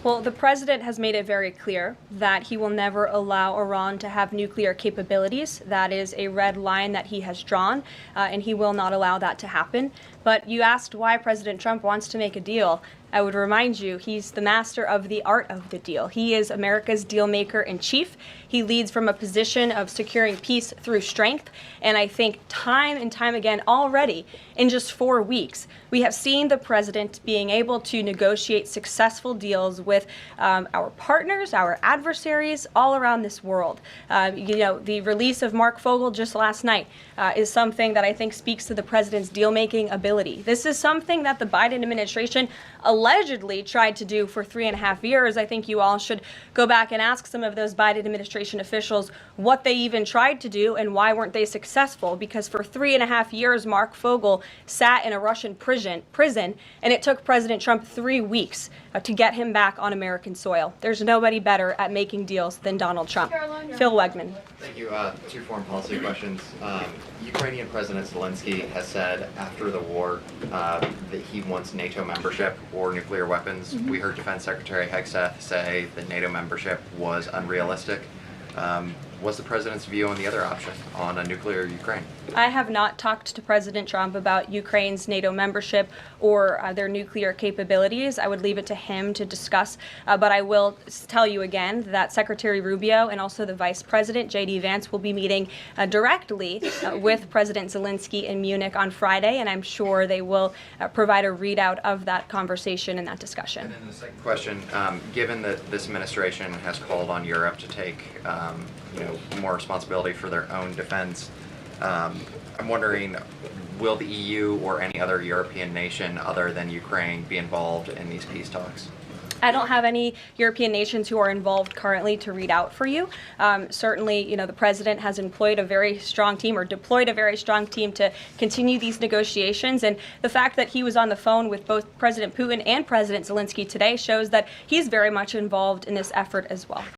Well, the president has made it very clear that he will never allow Iran to have nuclear capabilities. That is a red line that he has drawn, and he will not allow that to happen. But you asked why President Trump wants to make a deal. I would remind you, he's the master of the art of the deal. He is America's deal maker in chief. He leads from a position of securing peace through strength. And I think time and time again already, in just 4 weeks, we have seen the president being able to negotiate successful deals with our partners, our adversaries all around this world. The release of Mark Fogel just last night is something that I think speaks to the president's deal-making ability. This is something that the Biden administration allegedly tried to do for 3.5 years. I think you all should go back and ask some of those Biden administration officials what they even tried to do and why weren't they successful, because for 3.5 years Mark Fogel sat in a Russian prison and it took President Trump 3 weeks to get him back on American soil. There's nobody better at making deals than Donald Trump. Phil Wegman. Thank you. 2 foreign policy questions. Ukrainian President Zelensky has said after the war that he wants NATO membership or nuclear weapons. We heard Defense Secretary Hegseth say that NATO membership was unrealistic. What's the president's view on the other option, on a nuclear Ukraine? I have not talked to President Trump about Ukraine's NATO membership or their nuclear capabilities. I would leave it to him to discuss. But I will tell you again that Secretary Rubio and also the Vice President, J.D. Vance, will be meeting directly with President Zelensky in Munich on Friday, and I'm sure they will provide a readout of that conversation and that discussion. And then the second question, given that this administration has called on Europe to take more responsibility for their own defense, I'm wondering, will the EU or any other European nation other than Ukraine be involved in these peace talks? I don't have any European nations who are involved currently to read out for you. Certainly, the president has employed a very strong team or deployed a very strong team to continue these negotiations. And the fact that he was on the phone with both President Putin and President Zelensky today shows that he's very much involved in this effort as well.